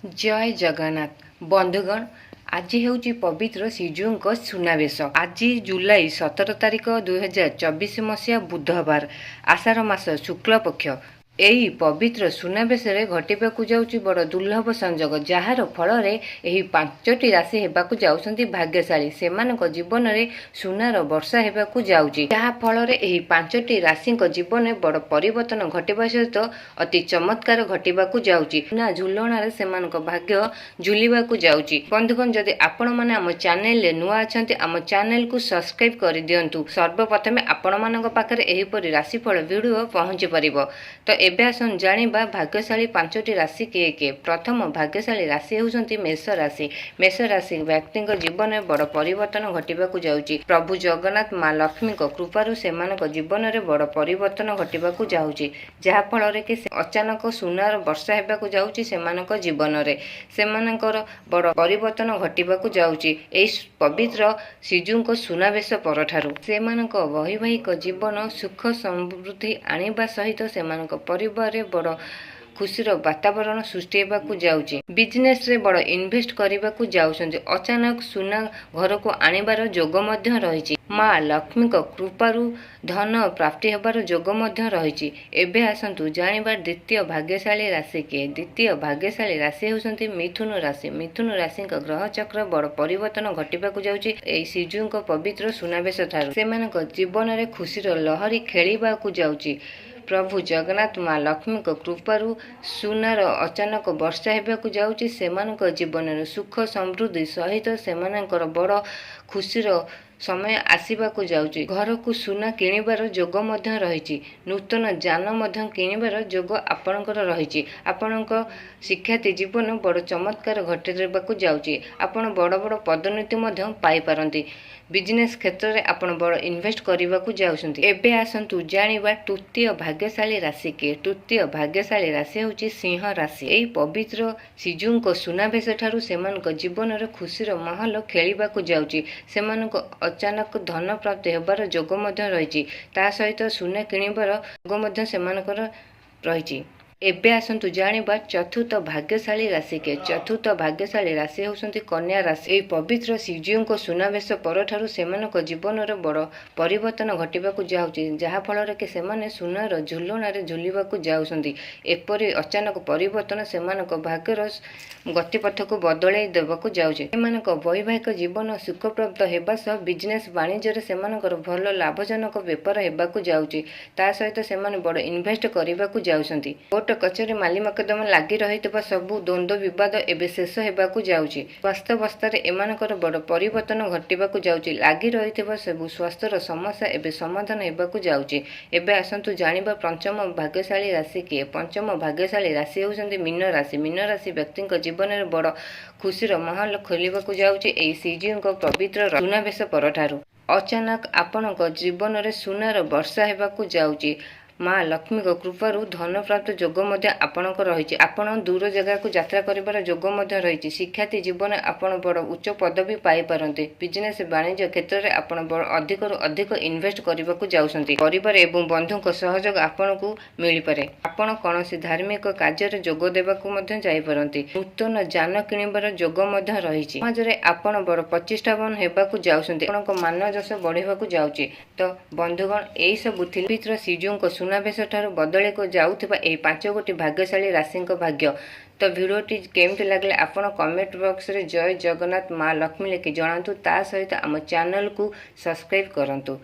जय जगन्नाथ बंधुगण। आज हेउची पवित्र श्रीजीउଙ୍କ सुनावेश। आज जुलाई 17 तारिख 2024 मसीहा बुधवार आषाढ़ मास शुक्ल पक्ष। एही पवित्र सुनावेशरे घटिबाकू जाउची बड़ दुर्लभ संजोग, जार फल पांचटी राशि हेबाकू जाउछंती भाग्यशाली। सेमानक जीवन में सुनार वर्षा हेबाकू जाउची, जहा फल एही पांचटी राशि जीवन में बड़ परिवर्तन घटिबा सहित अति चमत्कार घटिबाकू जाउची। सुना झुलणारे सेमानक भाग्य झुलिबाकू जाउची। बंधुगण, जदि आपण माने आम चैनल रे नुआ अछंती, आम चैनल को सब्सक्राइब कर दियंतु। सर्वप्रथमे आपण मानक पाखरे एहीपरि राशिफल वीडियो पहुंची परिबो। तो एबे आसन जानिबा भाग्यशाली पांचटी राशि किए किए। प्रथम भाग्यशाली राशि होउछंती मेष राशि। मेष राशि व्यक्ति जीवन में बड़ परिवर्तन घटिबाकू जाउची। प्रभु जगन्नाथ माँ लक्ष्मी कृपारु सेमानक जीवन में बड़ परिवर्तन घटिबाकू जाउची, जहा फल कि अचानक सुनार वर्षा हेबाकू जाउची। सेमानक जीवन में सेमानकर बड़ परिवर्तन घटिबाकू जाउची। एई पवित्र श्रीजीउଙ୍କ सुनावेश परठारु सेमानक वैवाहिक जीवन सुख समृद्धि आनिबा सहित सेमानक परिवार रे बड़ खुशीर वातावरण सृष्टि होगाकू जाउची। बिजनेस रे बड़ इन्वेस्ट करबाकू जाउछंती। अचानक सुना घर को आनिबार जोग मध्य रहिछि। माँ लक्ष्मी कृपारु धन प्राप्ति होबार जोग मध्य रहिछि। एबे आसंतु जानिबा द्वितीय भाग्यशाली राशि के। द्वितीय भाग्यशाली राशि होउछंती मिथुन राशि। मिथुन राशि ग्रह चक्र बड़ परिवर्तन घटिबाकू जाउची। एई श्रीजीउଙ୍କ पवित्र सुनावेश ठारु सेमानक जीवन रे खुशीर लहरी खेलिबाकू जाउची। प्रभु जगन्नाथ माँ लक्ष्मी कृपारु सुनार अचानक वर्षा हेबाकू जाउची। सेमानक जीवन में सुख समृद्धि सहित सेमानकर बड़ खुशीर समय आसवाकू जाउची। घर को सुना किणिबार जोग मध्य रहिछि। नूतन जान मध्य किणिबार जोग आपणकर रहिछि। आपणक शिक्षार्थी जीवन बड़ चमत्कार घटिबाकू जाउची। आपण बड़ बड़ पदोन्नति मध्य पाई पारंती। बिजनेस क्षेत्र में आपण बड़ इन्वेस्ट करबाकू जाउछंती। एबे आसंतु जानिबा तृतीय भाग्यशाली राशि के। तृतीय भाग्यशाली राशि होउची सिंह राशि। एई पवित्र श्रीजीउଙ୍କ सुनावेश ठारु सेमानक जीवन में खुशीर महल खेलिबाकू जाउची। सेमानक अचानक धन प्राप्ति हेबार जोग मध्य रहिछि। ता सहित सुना किणिबार जोग मध्य सेमानकर रहिछि। एबे आसंतु जानिबा चतुर्थ भाग्यशाली राशि के। चतुर्थ भाग्यशाली राशि होउछंती कन्या राशि। एई पवित्र श्रीजीउଙ୍କ सुनावेश परठारु सेमानक जीवन में बड़ परिवर्तन घटिबाकू जाउची, जहा फल कि सेमाने सुनार झुलणारे झुलिबाकू जाउछंती। एपरि अचानक परिवर्तन सेमानक भाग्यर गतिपथ को बदलाई देबाकू जाउची। सेमानक वैवाहिक जीवन सुखप्रद हेबा सह बिजनेस वाणिज्य सेमानकर भल लाभजनक बेपार हेबाकू जाउची। ता सहित सेमाने बड़ इन्वेस्ट करबाकू जाउछंती। कोर्ट कचेरी माली मकदमा लागी रहितबा सबु द्वंद्व विवाद एबे शेष हेबाकू जाउची। स्वास्थ्य अवस्था एमानकर बड़ परिवर्तन घटिबाकू जाउची। लागी रहितबा सबु स्वास्थ्यर समस्या एबे समाधान हेबाकू जाउची। एबे आसंतु जानिबा पंचम भाग्यशाली राशि के। पंचम भाग्यशाली राशि होउछंती मीन राशि। मीन राशि व्यक्तिଙ୍କ जीवन में बड़ खुशीर महल खोलिबाकू जाउची। एई श्रीजीउଙ୍କ पवित्र सुनावेश परठारु अचानक आपणक जीवन में सुनार वर्षा हेबाकू जाउची। माँ लक्ष्मी कृपारु धन प्राप्त जोग मध्य आपणकर रहिछि। आपण दूर जगह को यात्रा करिबार जोग मध्य रहिछि। शिक्षार्थी जीवन आपण बड़ उच्च पदवी पाई पारंते। बिजनेस वाणिज्य क्षेत्र में आपण बड़ अधिक अधिक इन्वेस्ट करबाकू जाउछंती। परिवार एवं बंधुक सहयोग आपणकू मिली पारे। आपण कोनोसी धार्मिक कार्य जोग देबाकू मध्य जाई पारंती। नूतन जान किणिबार जोग मध्य रहिछि। समाज रे आपण बड़ प्रतिष्ठावान हेबाकू जाउछंती। आपणक मान यश बढ़िबाकू जाउछि। तो बंधुगण, एई सब पवित्र श्रीजीउଙ୍କ सुनावेश ठारु बदले को जाउथिबा एई 5 गोटी भाग्यशाली राशिंक भाग्य। तो वीडियोटी केमती लागले आपण कमेंट बॉक्स रे जय जगन्नाथ माँ लक्ष्मी लिखि जणांतु। ता सहित आम चैनल को सब्सक्राइब करंतु।